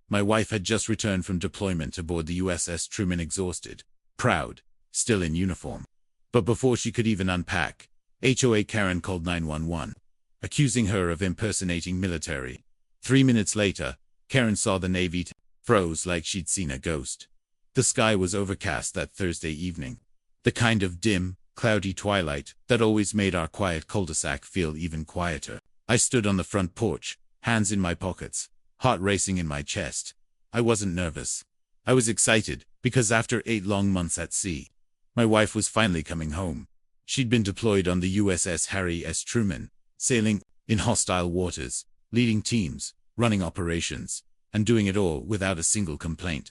My wife had just returned from deployment aboard the USS Truman, exhausted, proud, still in uniform. But before she could even unpack, HOA Karen called 911, accusing her of impersonating military. 3 minutes later, Karen saw the Navy, froze like she'd seen a ghost. The sky was overcast that Thursday evening. The kind of dim, cloudy twilight that always made our quiet cul-de-sac feel even quieter. I stood on the front porch, hands in my pockets, heart racing in my chest. I wasn't nervous. I was excited, because after 8 long months at sea, my wife was finally coming home. She'd been deployed on the USS Harry S. Truman, sailing in hostile waters, leading teams, running operations, and doing it all without a single complaint.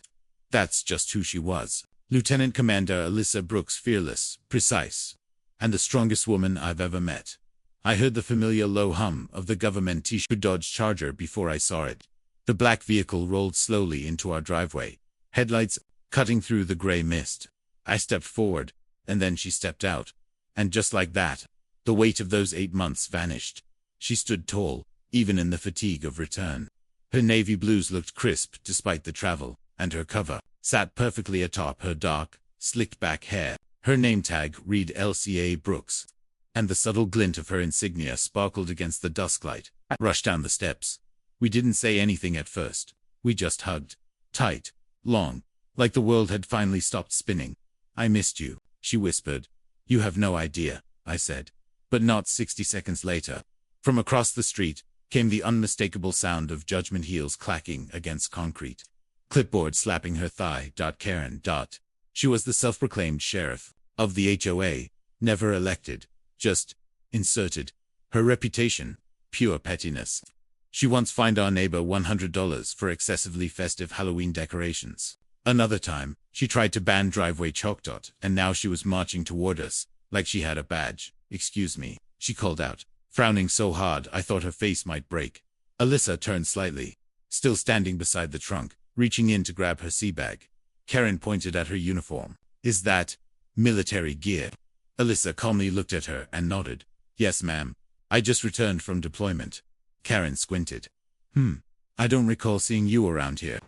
That's just who she was. Lieutenant Commander Alyssa Brooks, fearless, precise, and the strongest woman I've ever met. I heard the familiar low hum of the government T-shirt Dodge Charger before I saw it. The black vehicle rolled slowly into our driveway, headlights cutting through the gray mist. I stepped forward, and then she stepped out. And just like that, the weight of those 8 months vanished. She stood tall, even in the fatigue of return. Her navy blues looked crisp despite the travel, and her cover sat perfectly atop her dark, slicked-back hair. Her name tag read LCA Brooks, and the subtle glint of her insignia sparkled against the dusklight. I rushed down the steps. We didn't say anything at first. We just hugged. Tight. Long. Like the world had finally stopped spinning. "I missed you," she whispered. "You have no idea," I said. But not 60 seconds later, from across the street, came the unmistakable sound of judgment heels clacking against concrete. Clipboard slapping her thigh. Karen. She was the self-proclaimed sheriff of the HOA, never elected, just inserted. Her reputation, pure pettiness. She once fined our neighbor $100 for excessively festive Halloween decorations. Another time, she tried to ban driveway chalk dot, and now she was marching toward us, like she had a badge. "Excuse me," she called out, frowning so hard I thought her face might break. Alyssa turned slightly, still standing beside the trunk, reaching in to grab her sea bag. Karen pointed at her uniform. "Is that military gear?" Alyssa calmly looked at her and nodded. "Yes, ma'am. I just returned from deployment." Karen squinted. I don't recall seeing you around here."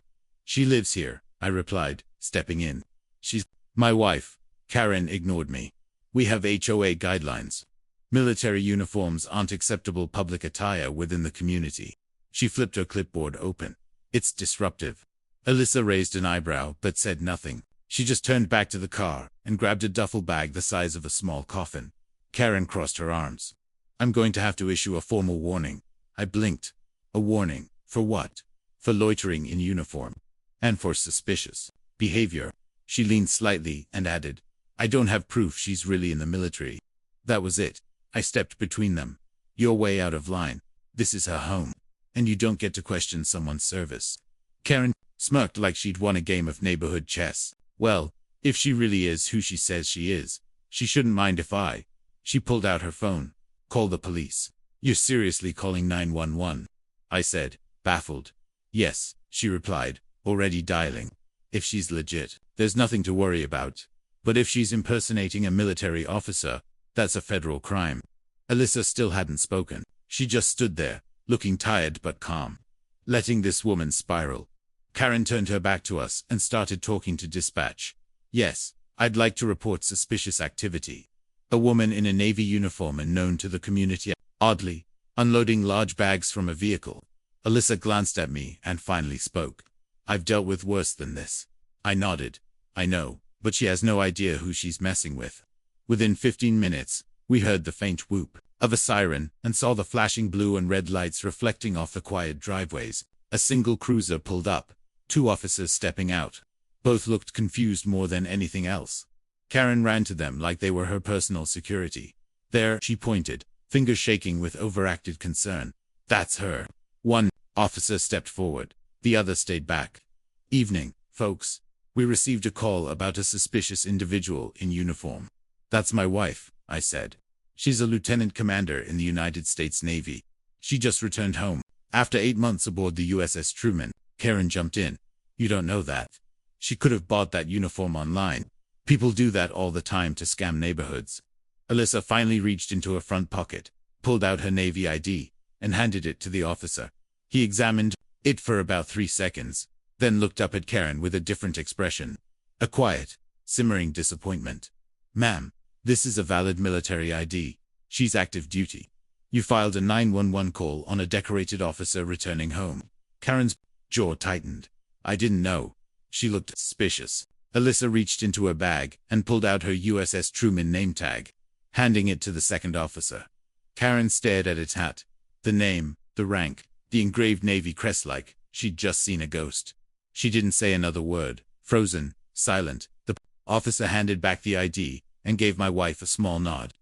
"She lives here," I replied, stepping in. "She's my wife." Karen ignored me. "We have HOA guidelines. Military uniforms aren't acceptable public attire within the community." She flipped her clipboard open. "It's disruptive." Alyssa raised an eyebrow but said nothing. She just turned back to the car and grabbed a duffel bag the size of a small coffin. Karen crossed her arms. "I'm going to have to issue a formal warning." I blinked. "A warning? For what?" "For loitering in uniform. And for suspicious behavior." She leaned slightly and added, "I don't have proof she's really in the military." That was it. I stepped between them. "You're way out of line. This is her home. And you don't get to question someone's service." Karen smirked like she'd won a game of neighborhood chess. "Well, if she really is who she says she is, she shouldn't mind if I..." She pulled out her phone. "Call the police." "You're seriously calling 911? I said, baffled. "Yes," she replied, already dialing. "If she's legit, there's nothing to worry about. But if she's impersonating a military officer, that's a federal crime." Alyssa still hadn't spoken. She just stood there, looking tired but calm, letting this woman spiral. Karen turned her back to us and started talking to dispatch. "Yes, I'd like to report suspicious activity. A woman in a Navy uniform and known to the community, oddly, unloading large bags from a vehicle." Alyssa glanced at me and finally spoke. "I've dealt with worse than this." I nodded. "I know, but she has no idea who she's messing with." Within 15 minutes, we heard the faint whoop of a siren and saw the flashing blue and red lights reflecting off the quiet driveways. A single cruiser pulled up, 2 officers stepping out. Both looked confused more than anything else. Karen ran to them like they were her personal security. "There," she pointed, fingers shaking with overacted concern. "That's her." One officer stepped forward. The other stayed back. "Evening, folks. We received a call about a suspicious individual in uniform." "That's my wife," I said. "She's a lieutenant commander in the United States Navy. She just returned home after 8 months aboard the USS Truman." Karen jumped in. "You don't know that. She could have bought that uniform online. People do that all the time to scam neighborhoods." Alyssa finally reached into her front pocket, pulled out her Navy ID, and handed it to the officer. He examined it for about 3 seconds, then looked up at Karen with a different expression. A quiet, simmering disappointment. Ma'am, this is a valid military ID. She's active duty. You filed a 911 call on a decorated officer returning home. Karen's jaw tightened. I didn't know. She looked suspicious. Alyssa reached into her bag and pulled out her USS Truman name tag, handing it to the second officer. Karen stared at its hat. The name, the rank, the engraved Navy crest like she'd just seen a ghost. She didn't say another word. Frozen, silent, the officer handed back the ID and gave my wife a small nod.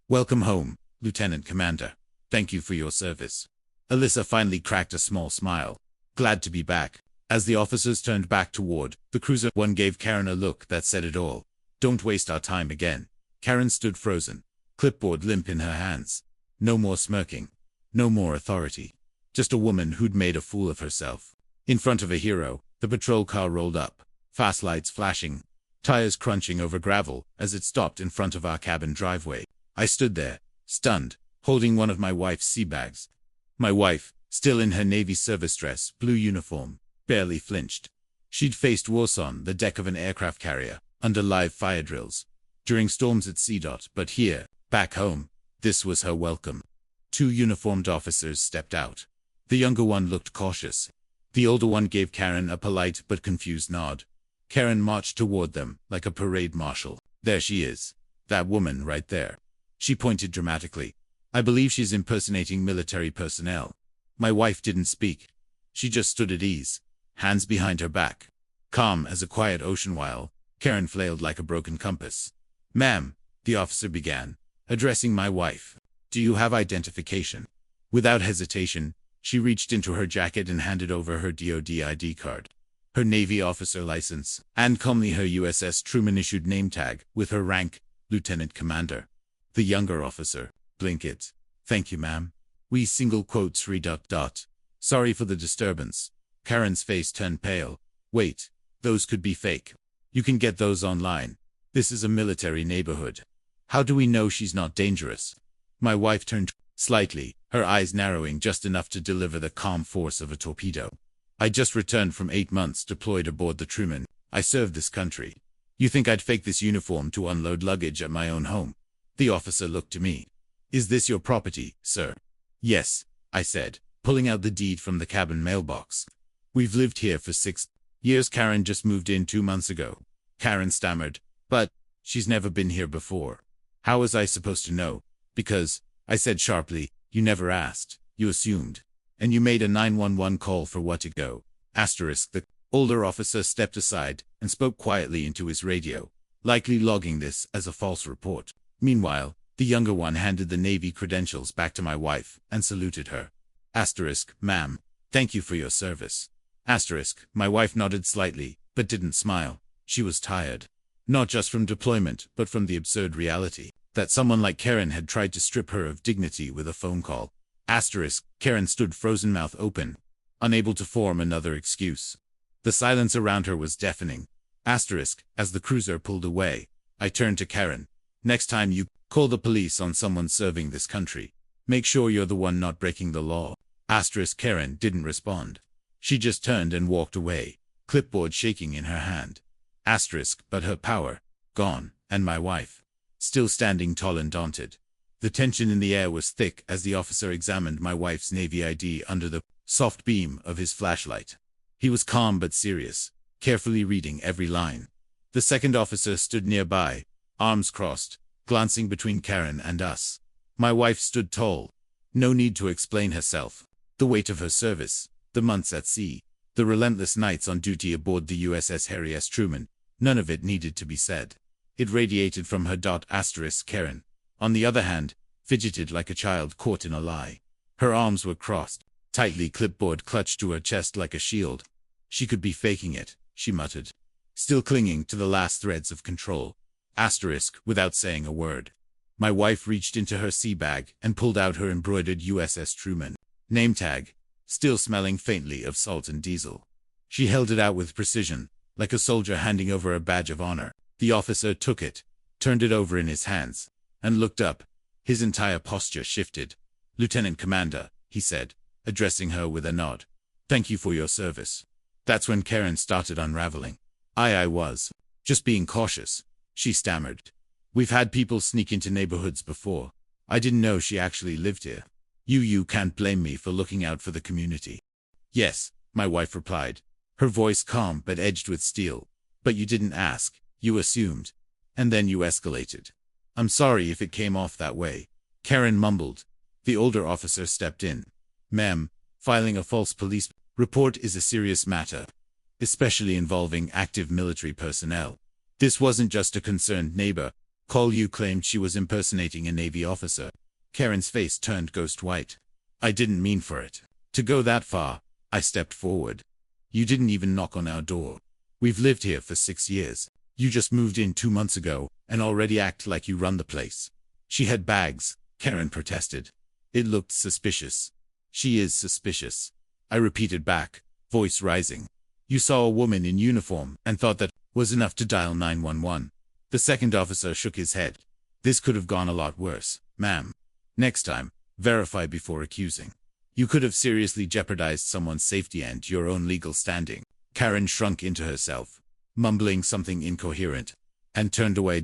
Welcome home, Lieutenant Commander. Thank you for your service. Alyssa finally cracked a small smile. Glad to be back. As the officers turned back toward the cruiser, one gave Karen a look that said it all. Don't waste our time again. Karen stood frozen, clipboard limp in her hands. No more smirking. No more authority. Just a woman who'd made a fool of herself. In front of a hero, the patrol car rolled up, fast lights flashing, tires crunching over gravel as it stopped in front of our cabin driveway. I stood there, stunned, holding one of my wife's sea bags. My wife, still in her Navy service dress, blue uniform, barely flinched. She'd faced wars on the deck of an aircraft carrier, under live fire drills, during storms at sea. But here, back home, this was her welcome. Two uniformed officers stepped out. The younger one looked cautious. The older one gave Karen a polite but confused nod. Karen marched toward them like a parade marshal. There she is. That woman right there. She pointed dramatically. I believe she's impersonating military personnel. My wife didn't speak. She just stood at ease, hands behind her back, calm as a quiet ocean while Karen flailed like a broken compass. Ma'am, the officer began, addressing my wife. Do you have identification? Without hesitation, she reached into her jacket and handed over her DoD ID card, her Navy officer license, and calmly her USS Truman issued name tag with her rank, Lieutenant Commander. The younger officer, blink it. Thank you, ma'am. We single quotes . Sorry for the disturbance. Karen's face turned pale. Wait, those could be fake. You can get those online. This is a military neighborhood. How do we know she's not dangerous? My wife turned slightly, her eyes narrowing just enough to deliver the calm force of a torpedo. I just returned from 8 months deployed aboard the Truman. I served this country. You think I'd fake this uniform to unload luggage at my own home? The officer looked to me. Is this your property, sir? Yes, I said, pulling out the deed from the cabin mailbox. We've lived here for 6 years. Karen just moved in 2 months ago. Karen stammered, but she's never been here before. How was I supposed to know? Because, I said sharply, you never asked, you assumed. And you made a 911 call for what to go. The older officer stepped aside and spoke quietly into his radio, likely logging this as a false report. Meanwhile, the younger one handed the Navy credentials back to my wife and saluted her. Ma'am, thank you for your service. My wife nodded slightly, but didn't smile. She was tired. Not just from deployment, but from the absurd reality that someone like Karen had tried to strip her of dignity with a phone call. Karen stood frozen, mouth open, unable to form another excuse. The silence around her was deafening. As the cruiser pulled away, I turned to Karen. Next time you call the police on someone serving this country, make sure you're the one not breaking the law. Karen didn't respond. She just turned and walked away, clipboard shaking in her hand. But her power, gone, and my wife, still standing tall and daunted. The tension in the air was thick as the officer examined my wife's Navy ID under the soft beam of his flashlight. He was calm but serious, carefully reading every line. The second officer stood nearby, arms crossed, glancing between Karen and us. My wife stood tall. No need to explain herself. The weight of her service, the months at sea, the relentless nights on duty aboard the USS Truman, none of it needed to be said. It radiated from her. Karen, on the other hand, fidgeted like a child caught in a lie. Her arms were crossed, tightly clipboard clutched to her chest like a shield. She could be faking it, she muttered, still clinging to the last threads of control. Without saying a word. My wife reached into her sea bag and pulled out her embroidered USS Truman name tag, still smelling faintly of salt and diesel. She held it out with precision, like a soldier handing over a badge of honor. The officer took it, turned it over in his hands, and looked up. His entire posture shifted. Lieutenant Commander, he said, addressing her with a nod. Thank you for your service. That's when Karen started unraveling. I was just being cautious, she stammered. We've had people sneak into neighborhoods before. I didn't know she actually lived here. You can't blame me for looking out for the community. Yes, my wife replied, her voice calm but edged with steel. But you didn't ask, you assumed. And then you escalated. I'm sorry if it came off that way, Karen mumbled. The older officer stepped in. Ma'am, filing a false police report is a serious matter, especially involving active military personnel. This wasn't just a concerned neighbor call. You claimed she was impersonating a Navy officer. Karen's face turned ghost white. I didn't mean for it to go that far. I stepped forward. You didn't even knock on our door. We've lived here for 6 years. You just moved in 2 months ago and already act like you run the place. She had bags, Karen protested. It looked suspicious. She is suspicious, I repeated back, voice rising. You saw a woman in uniform and thought that was enough to dial 911. The second officer shook his head. This could have gone a lot worse, ma'am. Next time, verify before accusing. You could have seriously jeopardized someone's safety and your own legal standing. Karen shrunk into herself, mumbling something incoherent, and turned away.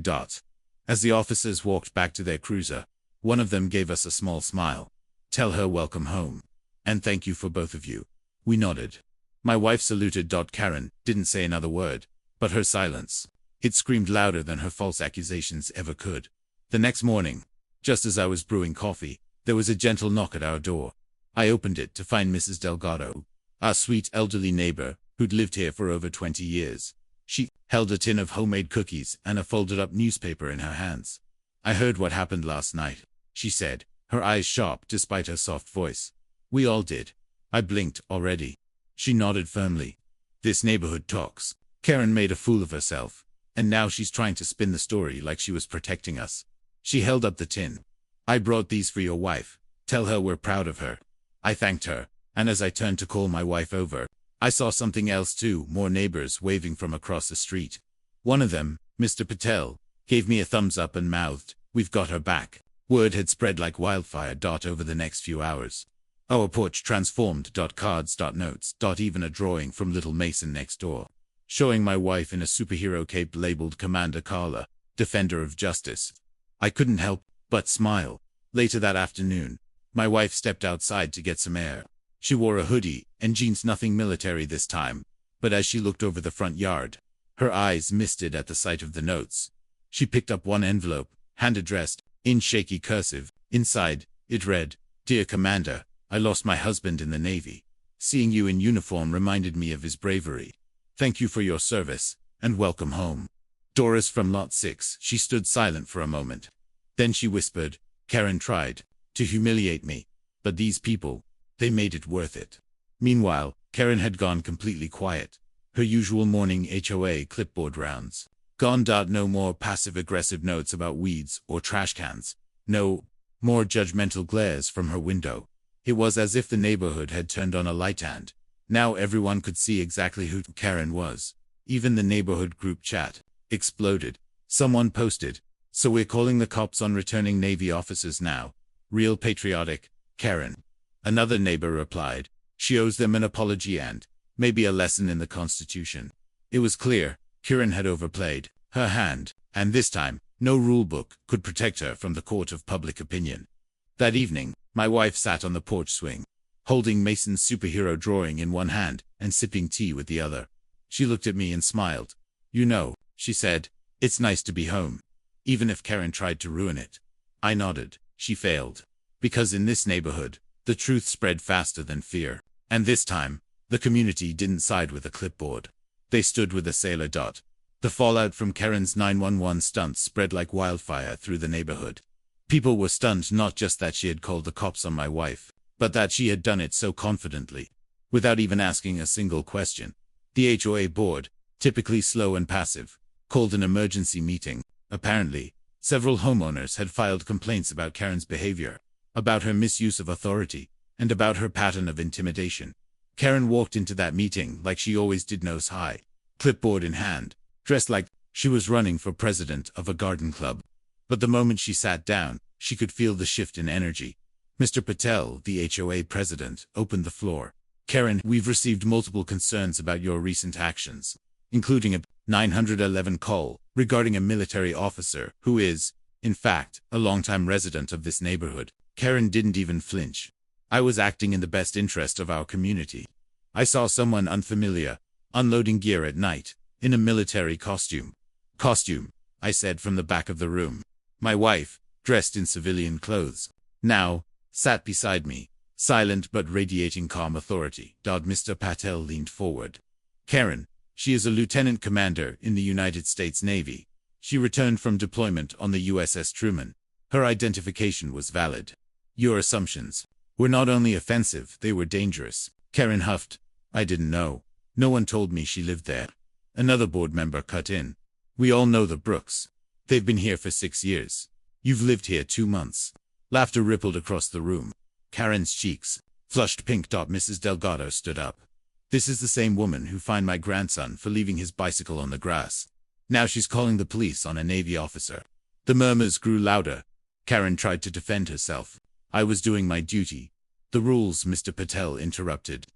As the officers walked back to their cruiser, one of them gave us a small smile. Tell her welcome home. And thank you for both of you. We nodded. My wife saluted. Karen didn't say another word, but her silence, it screamed louder than her false accusations ever could. The next morning, just as I was brewing coffee, there was a gentle knock at our door. I opened it to find Mrs. Delgado, our sweet elderly neighbor who'd lived here for over 20 years. She held a tin of homemade cookies and a folded-up newspaper in her hands. I heard what happened last night, she said, her eyes sharp despite her soft voice. We all did. I blinked already. She nodded firmly. This neighborhood talks. Karen made a fool of herself, and now she's trying to spin the story like she was protecting us. She held up the tin. I brought these for your wife. Tell her we're proud of her. I thanked her, and as I turned to call my wife over, I saw something else too, more neighbors waving from across the street. One of them, Mr. Patel, gave me a thumbs up and mouthed, "We've got her back." Word had spread like wildfire. Over the next few hours, our porch transformed. Cards, notes, even a drawing from Little Mason next door, showing my wife in a superhero cape labeled Commander Carla, Defender of Justice. I couldn't help but smile. Later that afternoon, my wife stepped outside to get some air. She wore a hoodie and jeans, nothing military this time, but as she looked over the front yard, her eyes misted at the sight of the notes. She picked up one envelope, hand-addressed, in shaky cursive. Inside, it read, "Dear Commander, I lost my husband in the Navy. Seeing you in uniform reminded me of his bravery. Thank you for your service, and welcome home. Doris from Lot 6. She stood silent for a moment. Then she whispered, "Karen tried to humiliate me, but these people, they made it worth it." Meanwhile, Karen had gone completely quiet. Her usual morning HOA clipboard rounds gone. No more passive-aggressive notes about weeds or trash cans. No more judgmental glares from her window. It was as if the neighborhood had turned on a light and now everyone could see exactly who Karen was. Even the neighborhood group chat exploded. Someone posted, "So we're calling the cops on returning Navy officers now. Real patriotic, Karen." Another neighbor replied, "She owes them an apology and maybe a lesson in the Constitution." It was clear Karen had overplayed her hand, and this time, no rulebook could protect her from the court of public opinion. That evening, my wife sat on the porch swing, holding Mason's superhero drawing in one hand and sipping tea with the other. She looked at me and smiled. "You know," she said, "it's nice to be home, even if Karen tried to ruin it." I nodded. She failed. Because in this neighborhood, the truth spread faster than fear. And this time, the community didn't side with a clipboard. They stood with a sailor. The fallout from Karen's 911 stunt spread like wildfire through the neighborhood. People were stunned not just that she had called the cops on my wife, but that she had done it so confidently, without even asking a single question. The HOA board, typically slow and passive, called an emergency meeting. Apparently, several homeowners had filed complaints about Karen's behavior, about her misuse of authority, and about her pattern of intimidation. Karen walked into that meeting like she always did, nose high, clipboard in hand, dressed like she was running for president of a garden club. But the moment she sat down, she could feel the shift in energy. Mr. Patel, the HOA president, opened the floor. Karen, we've received multiple concerns about your recent actions, including a 911 call regarding a military officer who is, in fact, a longtime resident of this neighborhood. Karen didn't even flinch. I was acting in the best interest of our community. I saw someone unfamiliar unloading gear at night in a military costume. Costume, I said from the back of the room. My wife, dressed in civilian clothes, now sat beside me, silent but radiating calm authority. Mr. Patel leaned forward. Karen, she is a lieutenant commander in the United States Navy. She returned from deployment on the USS Truman. Her identification was valid. Your assumptions were not only offensive, they were dangerous. Karen huffed. I didn't know. No one told me she lived there. Another board member cut in. We all know the Brooks. They've been here for 6 years. You've lived here 2 months. Laughter rippled across the room. Karen's cheeks flushed pink. Mrs. Delgado stood up. This is the same woman who fined my grandson for leaving his bicycle on the grass. Now she's calling the police on a Navy officer. The murmurs grew louder. Karen tried to defend herself. I was doing my duty. The rules, Mr. Patel interrupted.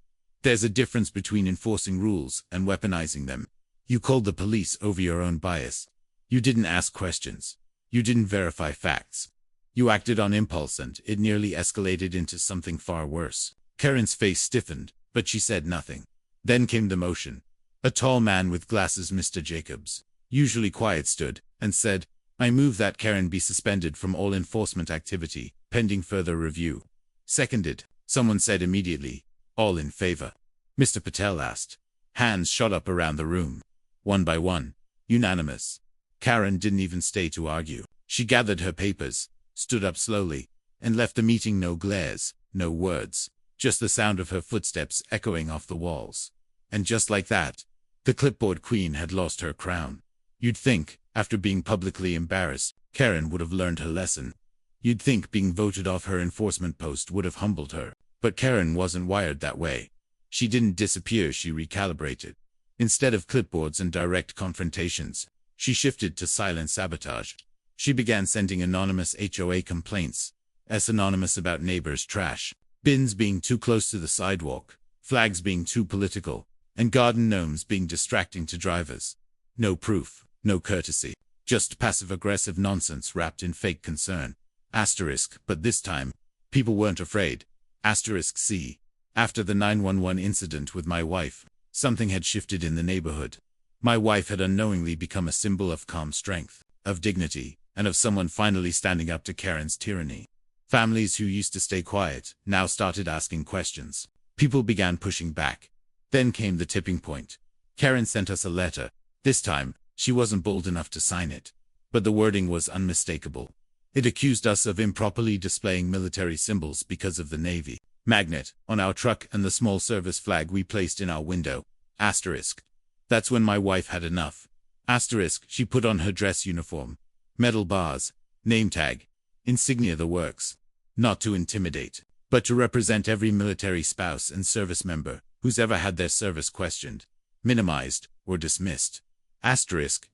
There's a difference between enforcing rules and weaponizing them. You called the police over your own bias. You didn't ask questions. You didn't verify facts. You acted on impulse and it nearly escalated into something far worse. Karen's face stiffened, but she said nothing. Then came the motion. A tall man with glasses, Mr. Jacobs, usually quiet, stood and said, I move that Karen be suspended from all enforcement activity, pending further review. Seconded, someone said immediately. All in favor? Mr. Patel asked. Hands shot up around the room. One by one. Unanimous. Karen didn't even stay to argue. She gathered her papers, stood up slowly, and left the meeting. No glares, no words, just the sound of her footsteps echoing off the walls. And just like that, the clipboard queen had lost her crown. You'd think, after being publicly embarrassed, Karen would have learned her lesson. You'd think being voted off her enforcement post would have humbled her. But Karen wasn't wired that way. She didn't disappear, she recalibrated. Instead of clipboards and direct confrontations, she shifted to silent sabotage. She began sending anonymous HOA complaints, anonymous about neighbors' trash, bins being too close to the sidewalk, flags being too political, and garden gnomes being distracting to drivers. No proof, no courtesy, just passive-aggressive nonsense wrapped in fake concern. But this time, people weren't afraid. C. After the 911 incident with my wife, something had shifted in the neighborhood. My wife had unknowingly become a symbol of calm strength, of dignity, and of someone finally standing up to Karen's tyranny. Families who used to stay quiet now started asking questions. People began pushing back. Then came the tipping point. Karen sent us a letter. This time, she wasn't bold enough to sign it. But the wording was unmistakable. It accused us of improperly displaying military symbols because of the Navy magnet on our truck and the small service flag we placed in our window. That's when my wife had enough. She put on her dress uniform. Metal bars, name tag, insignia, the works. Not to intimidate, but to represent every military spouse and service member who's ever had their service questioned, minimized, or dismissed.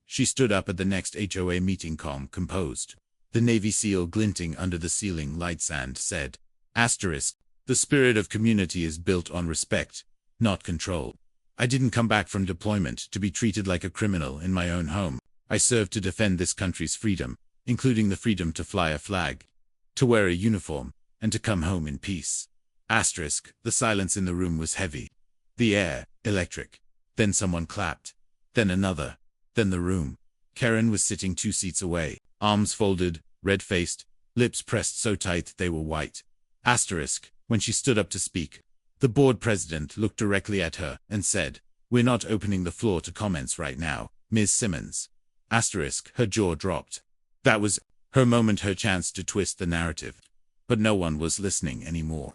She stood up at the next HOA meeting, calm, composed. The Navy SEAL glinting under the ceiling lights, and said, the spirit of community is built on respect, not control. I didn't come back from deployment to be treated like a criminal in my own home. I served to defend this country's freedom, including the freedom to fly a flag, to wear a uniform, and to come home in peace. The silence in the room was heavy. The air, electric. Then someone clapped. Then another. Then the room. Karen was sitting 2 seats away, arms folded, red-faced, lips pressed so tight they were white. When she stood up to speak, the board president looked directly at her and said, We're not opening the floor to comments right now, Ms. Simmons. Her jaw dropped. That was her moment, her chance to twist the narrative. But no one was listening anymore.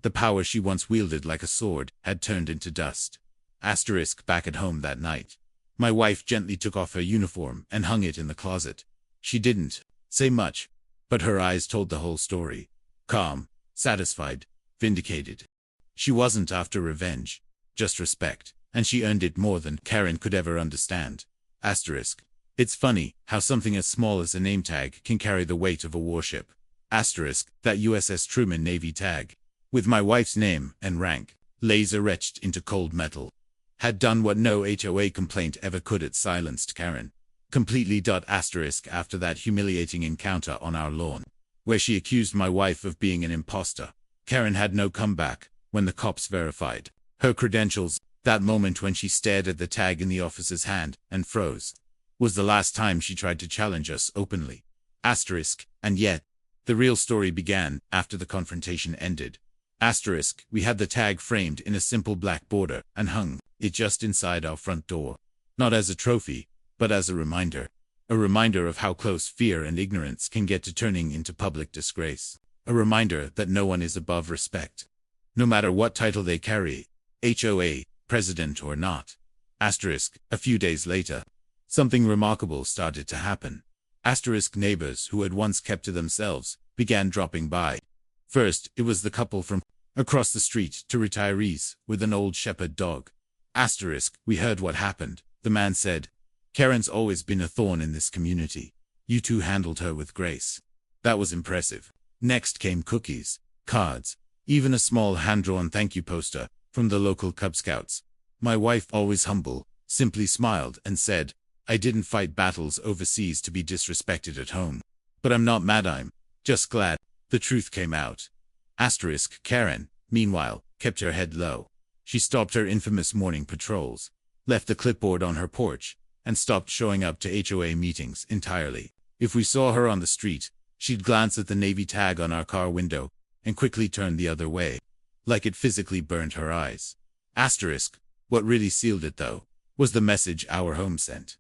The power she once wielded like a sword had turned into dust. Back at home that night, my wife gently took off her uniform and hung it in the closet. She didn't say much, but her eyes told the whole story. Calm, satisfied, vindicated. She wasn't after revenge, just respect, and she earned it more than Karen could ever understand. It's funny how something as small as a name tag can carry the weight of a warship. That USS Truman Navy tag, with my wife's name and rank, laser etched into cold metal. Had done what no HOA complaint ever could. It silenced Karen completely. After that humiliating encounter on our lawn, where she accused my wife of being an imposter, Karen had no comeback. When the cops verified her credentials, that moment when she stared at the tag in the officer's hand and froze was the last time she tried to challenge us openly. And yet, the real story began after the confrontation ended. We had the tag framed in a simple black border and hung it just inside our front door. Not as a trophy, but as a reminder. A reminder of how close fear and ignorance can get to turning into public disgrace. A reminder that no one is above respect, no matter what title they carry, HOA, president or not. A few days later, something remarkable started to happen. Neighbors who had once kept to themselves began dropping by. First, it was the couple from across the street, to retirees with an old shepherd dog. We heard what happened, the man said. Karen's always been a thorn in this community. You two handled her with grace. That was impressive. Next came cookies, cards, even a small hand-drawn thank you poster from the local Cub Scouts. My wife, always humble, simply smiled and said, I didn't fight battles overseas to be disrespected at home. But I'm not mad, I'm just glad. The truth came out. Karen, meanwhile, kept her head low. She stopped her infamous morning patrols, left the clipboard on her porch, and stopped showing up to HOA meetings entirely. If we saw her on the street, she'd glance at the Navy tag on our car window and quickly turn the other way, like it physically burned her eyes. What really sealed it, though, was the message our home sent.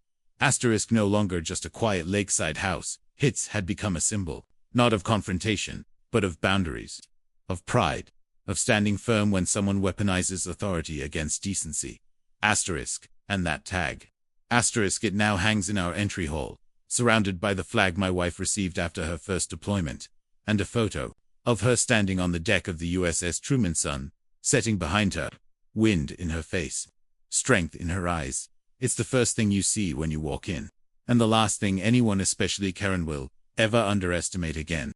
No longer just a quiet lakeside house, Hits had become a symbol, not of confrontation, but of boundaries, of pride, of standing firm when someone weaponizes authority against decency. And that tag. It now hangs in our entry hall, surrounded by the flag my wife received after her first deployment, and a photo of her standing on the deck of the USS Truman, sun setting behind her, wind in her face, strength in her eyes. It's the first thing you see when you walk in, and the last thing anyone, especially Karen, will ever underestimate again.